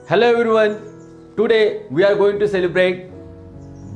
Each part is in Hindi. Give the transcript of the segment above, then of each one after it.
Hello everyone. Today we are going to celebrate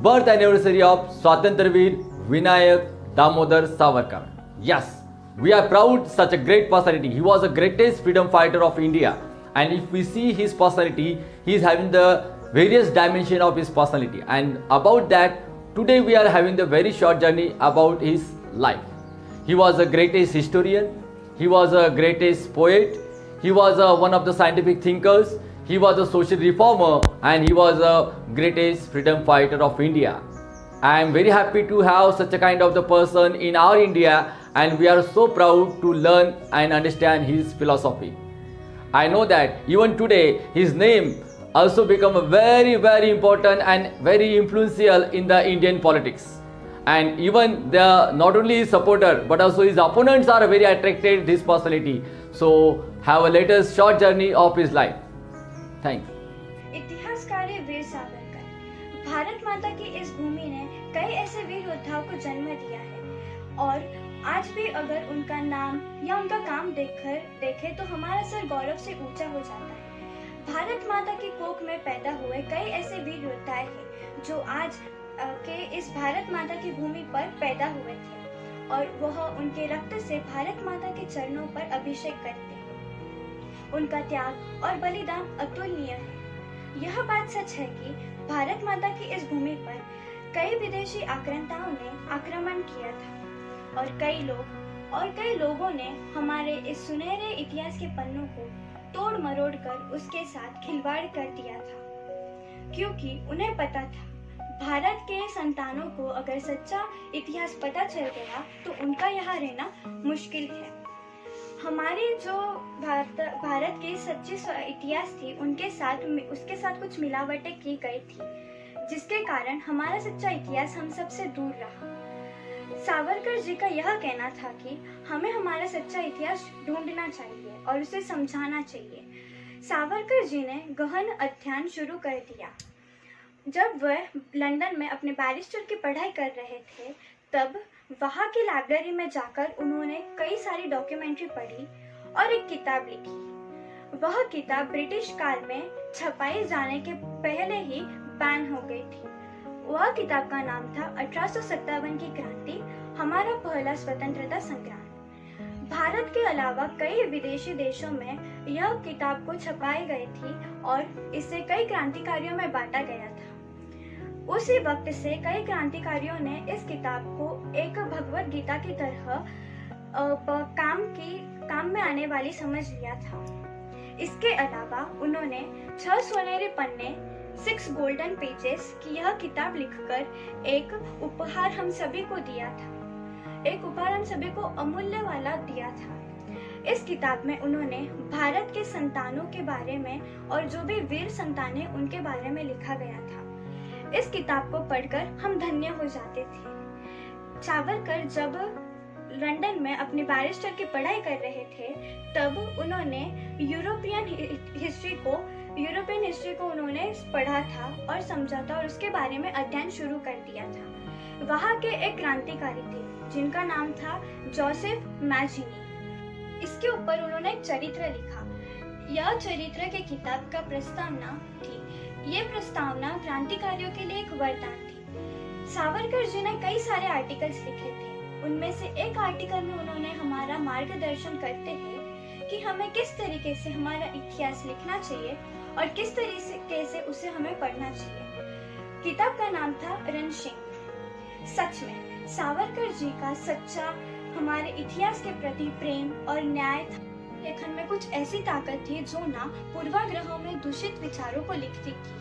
birth anniversary of Swatantraveer Vinayak Damodar Savarkar. Yes, we are proud such a great personality. He was the greatest freedom fighter of India. And if we see his personality, he is having the various dimension of his personality. And about that, today we are having the very short journey about his life. He was the greatest historian. He was the greatest poet. He was one of the scientific thinkers. He was a social reformer and he was the greatest freedom fighter of India. I am very happy to have such a kind of the person in our India, and we are so proud to learn and understand his philosophy. I know that even today his name also become a very important and very influential in the Indian politics. And even the not only his supporter but also his opponents are very attracted to his personality. So have a latest short journey of his life. Thanks. इतिहासकार वीर सावरकर भारत माता की इस भूमि ने कई ऐसे वीर योद्धाओं को जन्म दिया है और आज भी अगर उनका नाम या उनका काम देखें तो हमारा सर गौरव से ऊंचा हो जाता है। भारत माता की कोख में पैदा हुए कई ऐसे वीर योद्धा हैं जो आज के इस भारत माता की भूमि पर पैदा हुए थे और वह उनके रक्त से भारत माता के चरणों पर अभिषेक करते हैं। उनका त्याग और बलिदान अतुलनीय है। यह बात सच है कि भारत माता की इस भूमि पर कई विदेशी आक्रांताओं ने आक्रमण किया था और कई लोगों ने हमारे इस सुनहरे इतिहास के पन्नों को तोड़ मरोड़ कर उसके साथ खिलवाड़ कर दिया था, क्योंकि उन्हें पता था भारत के संतानों को अगर सच्चा इतिहास पता चल गया तो उनका यहाँ रहना मुश्किल है। हमारी जो भारत की सच्ची इतिहास थी उसके साथ कुछ मिलावटें की गई थी, जिसके कारण हमारा सच्चा इतिहास हम सबसे दूर रहा। सावरकर जी का यह कहना था कि हमें हमारा सच्चा इतिहास ढूंढना चाहिए और उसे समझाना चाहिए। सावरकर जी ने गहन अध्ययन शुरू कर दिया। जब वह लंदन में अपने बैरिस्टर की पढ़ाई कर रहे थे तब वहाँ की लाइब्रेरी में जाकर उन्होंने कई सारी डॉक्यूमेंट्री पढ़ी और एक किताब लिखी। वह किताब ब्रिटिश काल में छपाई जाने के पहले ही बैन हो गई थी। वह किताब का नाम था 1857 की क्रांति, हमारा पहला स्वतंत्रता संग्राम। भारत के अलावा कई विदेशी देशों में यह किताब को छपाई गई थी और इसे कई क्रांतिकारियों में बांटा गया था। उसी वक्त से कई क्रांतिकारियों ने इस किताब को एक भगवत गीता की तरह काम में आने वाली समझ लिया था। इसके अलावा उन्होंने 6 सुनहरे पन्ने 6 गोल्डन पेजेस की यह किताब लिखकर एक उपहार हम सभी को दिया था। एक उपहार हम सभी को अमूल्य वाला दिया था। इस किताब में उन्होंने भारत के संतानों के बारे में और जो भी वीर संतान हैं उनके बारे में लिखा गया था। इस किताब को पढ़कर हम धन्य हो जाते थे। सावरकर जब लंदन में अपनी बैरिस्टर की पढ़ाई कर रहे थे तब उन्होंने यूरोपियन हिस्ट्री को उन्होंने पढ़ा था और समझा था और उसके बारे में अध्ययन शुरू कर दिया था। वहाँ के एक क्रांतिकारी थे जिनका नाम था जोसेफ मैजिनी। इसके ऊपर उन्होंने एक चरित्र लिखा। यह चरित्र की किताब का प्रस्तावना थी। ये प्रस्तावना क्रांतिकारियों के लिए एक वरदान थी। सावरकर जी ने कई सारे आर्टिकल्स लिखे थे। उनमें से एक आर्टिकल में उन्होंने हमारा मार्गदर्शन करते हैं कि हमें किस तरीके से हमारा इतिहास लिखना चाहिए और किस तरीके से उसे हमें पढ़ना चाहिए। किताब का नाम था रणसिंह। सच में सावरकर जी का सच्चा हमारे इतिहास के प्रति प्रेम और न्याय था। लेखन में कुछ ऐसी ताकत थी जो ना पूर्वाग्रहों में दूषित विचारों को लिखती थी।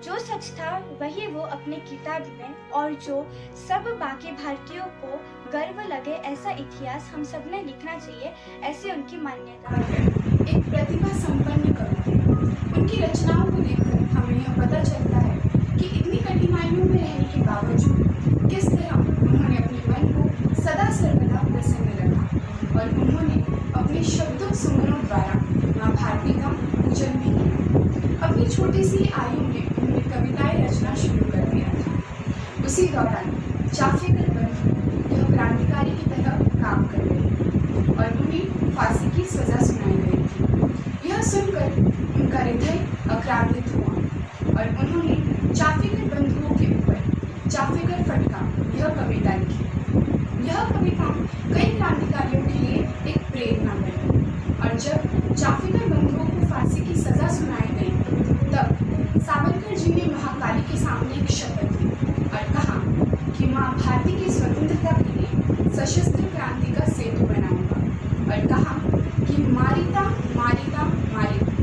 जो सच था वही वो अपनी किताब में, और जो सब बाकी भारतीयों को गर्व लगे ऐसा इतिहास हम सब ने लिखना चाहिए, ऐसी उनकी मान्यता है। एक प्रतिभा संपन्न कवि थे। उनकी रचनाओं को देखकर हमें यह पता चलता है कि इतनी कठिनाइयों में रहने के बावजूद किस तरह उन्होंने अपने मन को सदा सर्वदा प्रसन्न रखा और उन्होंने अपने शब्दों सुमनों द्वारा माँ भारती का पूजन भी किया। अपनी छोटी सी आयु में उन्होंने कविताएं रचना शुरू कर दिया था। उसी दौरान चाफेकर बंधु यह क्रांतिकारी की तरह काम कर रहे थे और उन्हें फांसी की सजा सुनाई गई थी। यह सुनकर उनका हृदय क्रांतित हुआ और उन्होंने चाफेकर बंधुओं के ऊपर चाफेकर फटका यह कविता लिखी। यह कविता कई क्रांतिकारियों के लिए एक प्रेरणा बनी और जब चाफेकर बंधुओं को फांसी की सजा सुनाई गई तब सावरकर जी ने महाकाली के सामने एक शपथ ली और कहा कि मां भारती की स्वतंत्रता के लिए सशस्त्र क्रांति का सेतु बनाऊंगा और कहा कि मारिता मारिता मारिता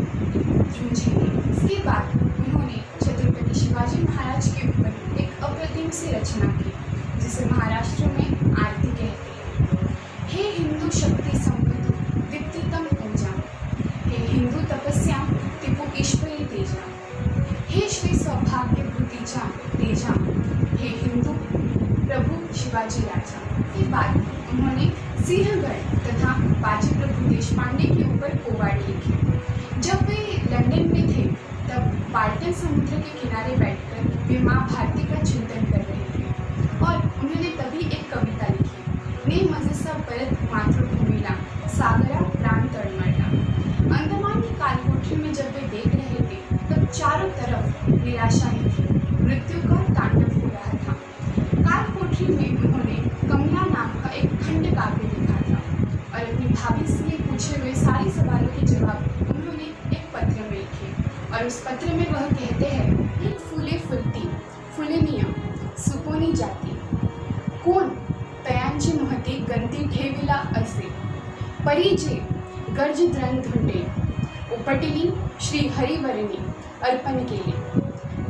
जूझेंगे। इसके बाद उन्होंने छत्रपति शिवाजी महाराज के ऊपर एक अप्रतिम सी रचना की जिसे महाराष्ट्र में आरती कहते हैं। हे हिंदू शक्ति संपतु दीप्तितम ऊर्जा, हे हिंदू तपस्या तिपु ईश्वरी तेजा, हे श्री सौभाग्य भूतिजा तेजा, हे हिंदू प्रभु शिवाजी राजा। के बाद उन्होंने सिंहगढ़ तथा बाजी प्रभु देशपांडे के ऊपर पोवाड़े लिखे। जब वे लंदन में थे तब बाल्टन समुद्र के किनारे बैठकर वे माँ भारती का चिंतन कर रहे थे और उन्होंने तभी एक कविता लिखी, ने मजसा परत मातृभूमिला सागरा प्राण तड़मड़ना। अंडमान की कालकोठरी में जब वे देख रहे थे तब चारों तरफ निराशा ही थी, मृत्यु का तांडव हो रहा था। कालकोठरी में उन्होंने कमला नाम का एक खंड काव्य लिखा था और अपनी भाभी से पूछे हुए सारे सवालों के जवाब उन्होंने एक पत्र में लिखे और उस पत्र में वह कहते हैं, एक फुले फुलती फुलनीय सुपोनी जाती कोण तयांची महती गंती ठेविला असे परिजे गर्ज द्रन धुंडे उपटिली श्री हरिवरणी अर्पण केले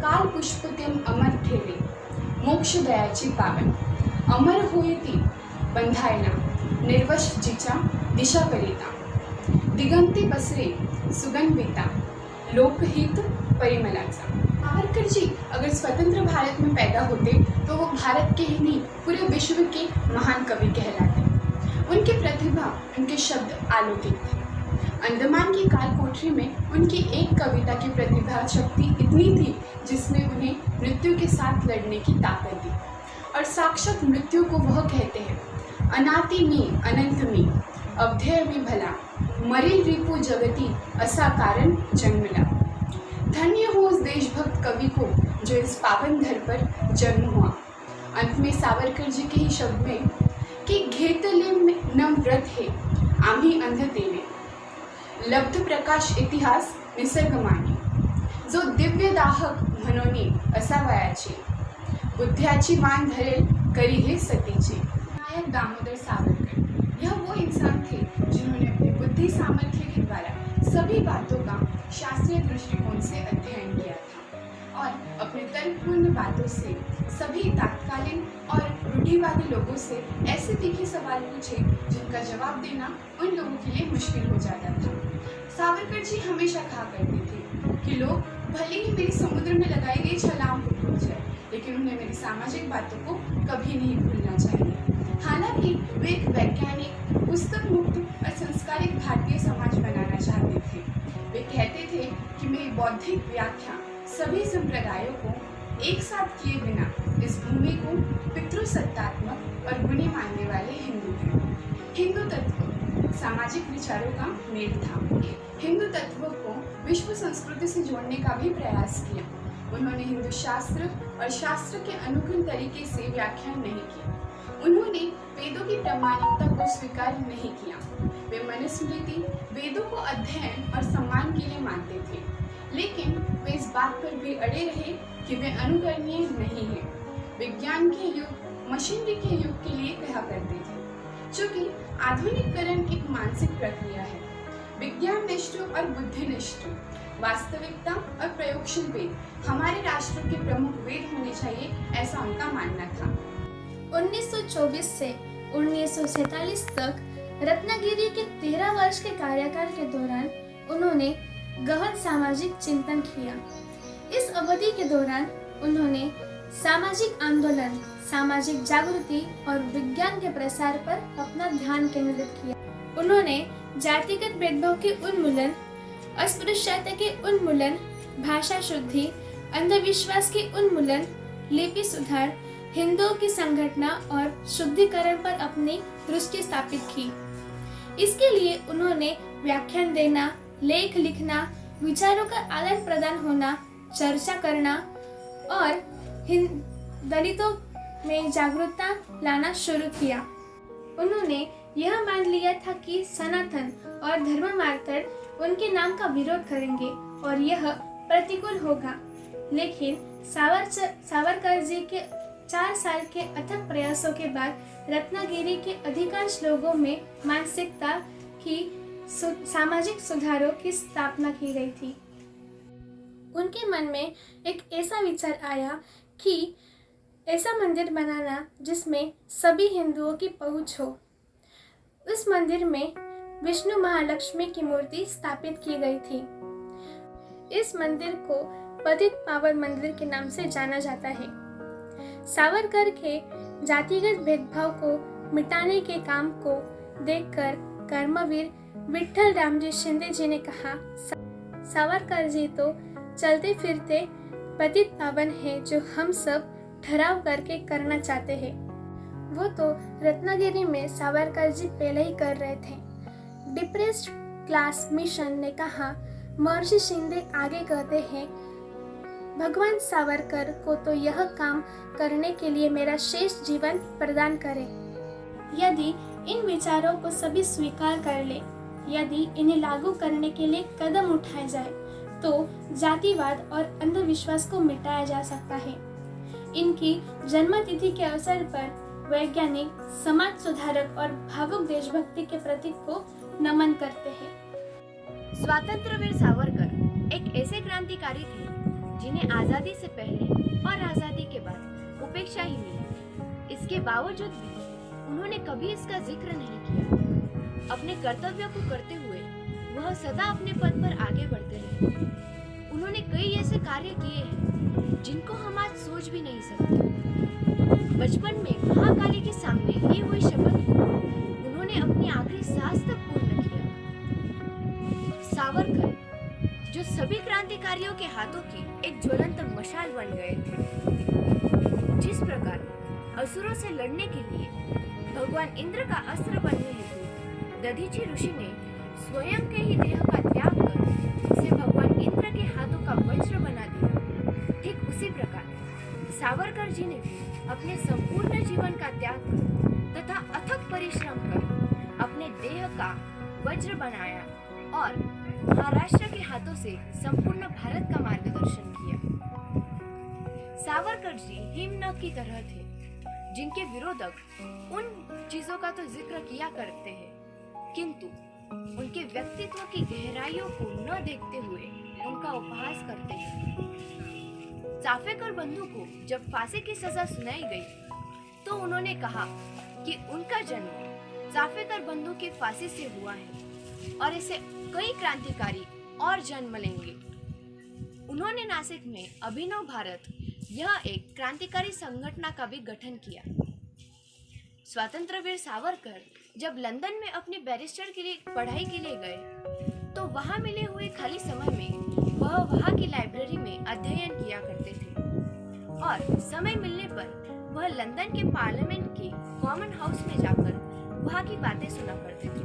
काल पुष्पतिम अमर ठेवे मोक्ष दयाची पावन अमर होयती बंधायला निर्वश जिचा दिशा करिता दिगंती पसरे सुगंधिता लोकहित परिमलाचा। सावरकर जी अगर स्वतंत्र भारत में पैदा होते तो वो भारत के ही नहीं पूरे विश्व के महान कवि कहलाते। उनकी प्रतिभा, उनके शब्द अलौकिक थे। अंडमान की कालकोठरी में उनकी एक कविता की प्रतिभा शक्ति इतनी थी जिसने उन्हें मृत्यु के साथ लड़ने की ताकत दी और साक्षात मृत्यु को वह कहते हैं, अनाति में अनंत में अवधेय में भला मरिल रिपु जगती असा कारण जन्मला। धन्य हो उस देशभक्त कवि को जो इस पावन धर पर जन्म हुआ। अंत में सावरकर जी के ही शब्द में कि घेतले न व्रत है आम्ही अंधतेने लब्ध प्रकाश इतिहास निसर्गमाने जो दिव्य दाहक म्हणोनी असावयाचे बुद्ध्याची मान धरेल करी हे सतीचे। विनायक दामोदर सावरकर यह वो इंसान थे जिन्होंने अपनी बुद्धि सामर्थ्य के द्वारा सभी बातों का शास्त्रीय दृष्टिकोण से अध्ययन किया था और अपने तर्कपूर्ण बातों से सभी तात्कालीन और रूढ़िवादी लोगों से ऐसे तीखे सवाल पूछे जिनका जवाब देना उन लोगों के लिए मुश्किल हो जाता था। सावरकर जी हमेशा कहा करते थे कि लोग भले ही मेरी समुद्र में लगाई गई छलांग को भूल जाए लेकिन उन्हें मेरी सामाजिक बातों को कभी नहीं भूलना चाहिए। हालांकि वे एक वैज्ञानिक पुस्तक मुक्त और संस्कारिक भारतीय समाज बनाना चाहते थे। वे कहते थे कि मेरी बौद्धिक व्याख्या सभी संप्रदायों को एक साथ किए बिना इस भूमि को पितृसत्तात्मक और गुणी मानने वाले हिंदू हैं। हिंदू तत्व सामाजिक विचारों का मेल था। हिंदू तत्व को विश्व संस्कृति से जोड़ने का भी प्रयास किया। उन्होंने हिंदू शास्त्र और शास्त्र के अनुकूल तरीके से व्याख्यान नहीं किया। उन्होंने वेदों की प्रामाणिकता को स्वीकार नहीं किया। वे मनुस्मृति वेदों को अध्ययन और सम्मान के लिए मानते थे, लेकिन वे इस बात पर भी अड़े रहे कि वे अनुकरणीय नहीं है। विज्ञान के युग मशीनरी के युग के लिए कहा करते थे, चूँकि आधुनिकीकरण एक मानसिक प्रक्रिया है। विज्ञाननिष्ठ और बुद्धिनिष्ठ वास्तविकता और प्रयोगशील वेद हमारे राष्ट्र के प्रमुख वेद होने चाहिए, ऐसा उनका मानना था। 1924 से 1947 तक रत्नागिरी के 13 वर्ष के कार्यकाल के दौरान उन्होंने गहन सामाजिक चिंतन किया। इस अवधि के दौरान उन्होंने सामाजिक आंदोलन, सामाजिक जागृति और विज्ञान के प्रसार पर अपना ध्यान केंद्रित किया। उन्होंने जातिगत भेदभाव के उन्मूलन, अस्पृश्यता के उन्मूलन, भाषा शुद्धि, अंधविश्वास के उन्मूलन, लिपि सुधार, हिंदुओं की संगठना और शुद्धिकरण पर अपनी दृष्टि स्थापित की। इसके लिए उन्होंने व्याख्यान देना, लेख लिखना, विचारों का आदान प्रदान होना, चर्चा करना और दलितों में जागरूकता लाना शुरू किया। उन्होंने यह मान लिया था कि सनातन और धर्म मार्तर उनके नाम का विरोध करेंगे और यह प्रतिकूल होगा। लेकिन सावरकर जी के 4 साल के अथक प्रयासों के बाद रत्नागिरी के अधिकांश लोगों में मानसिकता की सामाजिक सुधारों की स्थापना की गई थी। उनके मन में एक ऐसा विचार आया कि ऐसा मंदिर बनाना जिसमें सभी हिंदुओं की पहुंच हो। उस मंदिर में विष्णु महालक्ष्मी की मूर्ति स्थापित की गई थी। इस मंदिर को पतित पावन मंदिर के नाम से जाना जाता है। सावरकर के जातिगत भेदभाव को मिटाने के काम को देखकर कर्मवीर विठ्ठल रामजी शिंदे जी ने कहा, सावरकर जी तो चलते फिरते पतित पावन है जो हम सब ठहराव करके करना चाहते हैं। वो तो रत्नागिरी में सावरकर जी पहले ही कर रहे थे। डिप्रेस्ड क्लास मिशन ने कहा, महर्षि शिंदे आगे कहते हैं, भगवान सावरकर को तो यह काम करने के लिए मेरा शेष जीवन प्रदान करें। यदि इन विचारों को सभी स्वीकार कर ले, यदि इन्हें लागू करने के लिए कदम उठाए जाए, तो जातिवाद और अंधविश्वास को मिटाया जा सकता है। इनकी जन्मतिथि के अवसर पर वैज्ञानिक, समाज सुधारक और भावुक देशभक्ति के प्रतीक को नमन करते हैं। स्वतंत्रवीर सावरकर एक ऐसे क्रांतिकारी थे जिन्हें आजादी से पहले और आजादी के बाद उपेक्षा ही मिली। इसके बावजूद भी उन्होंने कभी इसका जिक्र नहीं किया। अपने कर्तव्य को करते हुए वह सदा अपने पद पर आगे बढ़ते रहे। उन्होंने कई ऐसे कार्य किए हैं जिनको हम आज सोच भी नहीं सकते। बचपन में महाकाली के सामने ली हुई शपथ को उन्होंने अपनी आखिरी सांस तक पूर्ण किया। सावरकर जो सभी क्रांतिकारियों के हाथों की एक ज्वलंत मशाल बन गए थे। जिस प्रकार असुरों से लड़ने के लिए भगवान इंद्र का अस्त्र बनने हेतु दधीचि ऋषि ने स्वयं के ही देह का त्याग कर उसे भगवान इंद्र के हाथों का वज्र बना दिया, ठीक उसी प्रकार सावरकर जी ने भी अपने संपूर्ण जीवन का त्याग कर तथा अथक परिश्रम कर अपने देह का वज्र बनाया और महाराष्ट्र के हाथों से संपूर्ण भारत का मार्गदर्शन किया। सावरकर जी हिमनद की तरह थे जिनके विरोधक उन चीजों का तो जिक्र किया करते हैं, किंतु उनके व्यक्तित्व की गहराइयों को न देखते हुए उनका उपहास करते हैं। चाफेकर बंधु को जब फांसी की सजा सुनाई गई तो उन्होंने कहा कि उनका जन्म चाफेकर बंधु की फांसी से हुआ है और इसे कई क्रांतिकारी और जन्म लेंगे। उन्होंने नासिक में अभिनव भारत यह एक क्रांतिकारी संगठन का भी गठन किया। स्वतंत्रवीर सावरकर जब लंदन में अपनी बैरिस्टर के लिए पढ़ाई के लिए गए तो वहां मिले हुए खाली समय में वह वहां की लाइब्रेरी में अध्ययन किया करते थे और समय मिलने पर वह लंदन के पार्लियामेंट के कॉमन हाउस में जाकर वहां की बातें सुना करते थे।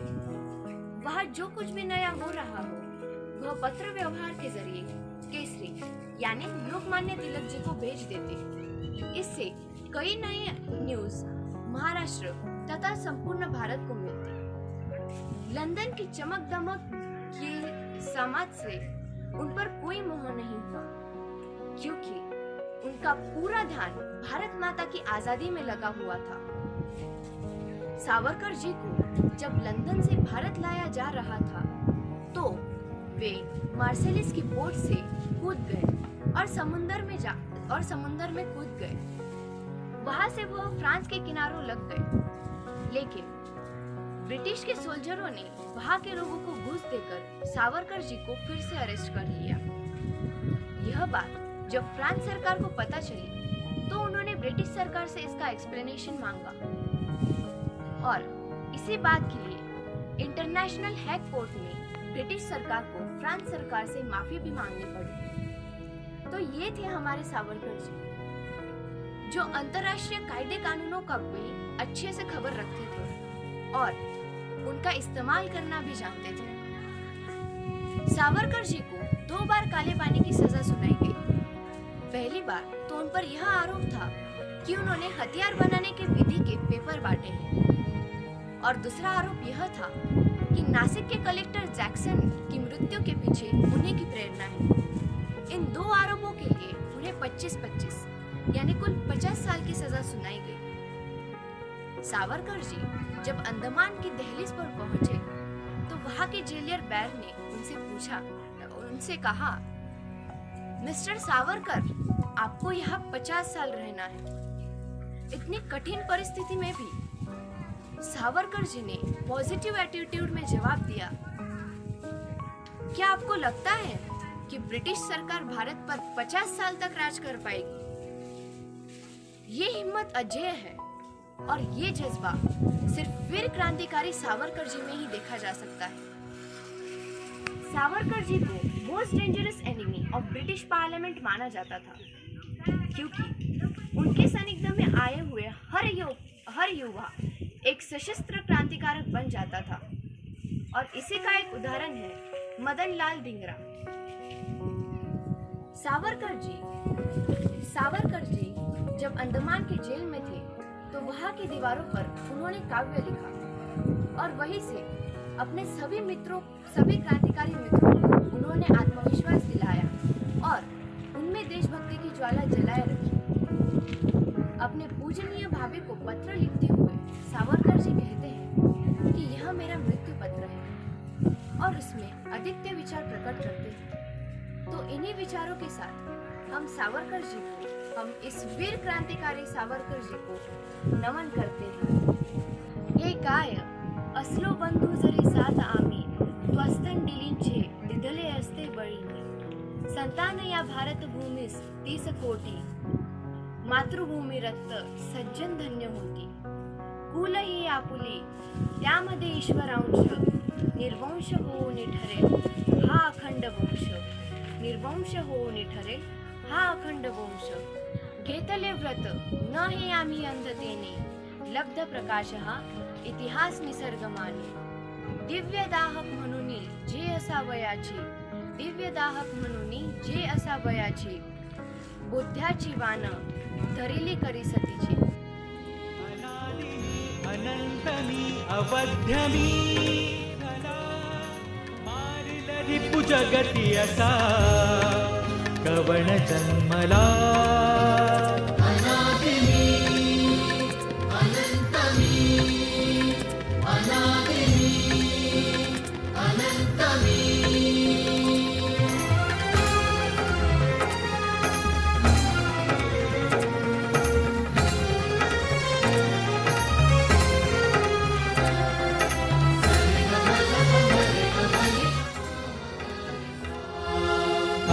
वहां जो कुछ भी नया हो रहा हो वह पत्र व्यवहार के जरिए केसरी यानी लोकमान्य तिलक जी को भेज देते। इससे कई नई न्यूज महाराष्ट्र तथा संपूर्ण भारत को मिलती। लंदन की चमक दमक के समाज से उन पर कोई मोह नहीं हुआ क्योंकि उनका पूरा ध्यान भारत माता की आजादी में लगा हुआ था। सावरकर जी को जब लंदन से भारत लाया जा रहा था तो वे मार्सेलिस की बोट से कूद गए और समुंदर में कूद गए। वहां से वह फ्रांस के किनारों लग गए, लेकिन ब्रिटिश के सोल्जरों ने वहां के लोगों को घूस देकर सावरकर जी को फिर से अरेस्ट कर लिया। यह बात जब फ्रांस सरकार को पता चली तो उन्होंने ब्रिटिश सरकार से इसका एक्सप्लेनेशन मांगा और इसी बात के लिए इंटरनेशनल हैग कोर्ट में ब्रिटिश सरकार को फ्रांस सरकार से माफी भी मांगनी पड़ी। तो ये थे हमारे सावरकर जी जो अंतर्राष्ट्रीय कायदे कानूनों का भी अच्छे से खबर रखते थे और उनका इस्तेमाल करना भी जानते थे। सावरकर जी को 2 बार काले पानी की सजा सुनाई गई। पहली बार तो उन पर यह आरोप था कि उन्होंने हथियार बनाने के विधि के पेपर बांटे हैं और दूसरा आरोप यह था कि नासिक के कलेक्टर जैक्सन की मृत्यु के पीछे उन्हीं की प्रेरणा है। इन 2 आरोपों के लिए उन्हें 25-25 यानी कुल 50 साल की सजा सुनाई गई। सावरकर जी जब अंडमान की दहलीज पर पहुंचे तो वहां के जेलियर बैर ने उनसे कहा, मिस्टर सावरकर, आपको यहाँ 50 साल रहना है। इतनी कठिन परिस्थिति में भी सावरकर जी ने पॉजिटिव एटीट्यूड में जवाब दिया, क्या आपको लगता है कि ब्रिटिश सरकार भारत पर 50 साल तक राज कर पाएगी? ये हिम्मत अजेय है और ये जज्बा सिर्फ वीर क्रांतिकारी सावरकर जी में ही देखा जा सकता है। सावरकर जी को most dangerous enemy of British parliament माना जाता था, क्योंकि उनके सानिध्य में आए हुए हर युवा एक सशस्त्र क्रांतिकारक बन जाता था। और इसी का एक उदाहरण है मदन लाल धिंगरा। सावरकर जी जब अंडमान के जेल में थे तो वहां की दीवारों पर उन्होंने काव्य लिखा और वहीं से अपने सभी क्रांतिकारी मित्रों को उन्होंने आत्मविश्वास दिलाया और उनमें देशभक्ति की ज्वाला जलाए रखी। अपने पूजनीय भाभी को पत्र लिखते हुए सावरकर जी कहते हैं कि यह मेरा मृत्यु पत्र है और उसमें अधिकतर विचार प्रकट करते हैं। तो इन्हीं विचारों के साथ हम इस वीर क्रांतिकारी सावरकर जी को नमन करते हैं। ये काय असलो बंधू जरी साथ आम्ही त्वस्तन दिलींचे दिधले असते बळीने संतान या भारत भूमीस 30 कोटी मातृभूमी रक्त सज्जन धन्य होती कुल ही आपुली त्यामध्ये ईश्वरांश निर्वंश होऊन ठरेल हा अखंड वंश निर्वंश होऊन ठरेल हा अखंड वंश घेतले व्रत न हे आम्ही अंधतेने लब्ध प्रकाश हा इतिहास निसर्गमाने दिव्य दाहक म्हणून जे असावयाची बुद्ध्याची वान धरिली करी सतीची अनंतमी अवध्यमी मारिलरी पुजगती असा कवण जन्मला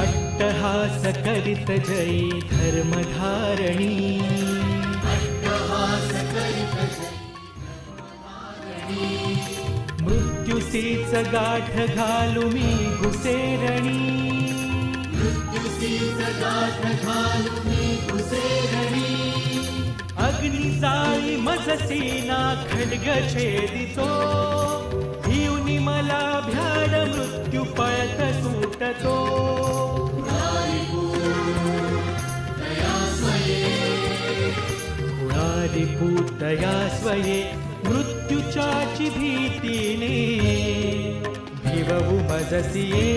अट्टहास करित जयी धर्मधारणी मृत्युसीच गाठ घालू मी घुसेरणी अग्नि जाळी मजसीना खड्ग छेदितो भिवनी मला भ्याड मृत्यू पळत सुटतो दया स्वये मृत्यूच्याची भीतीने भिवऊ मजसिये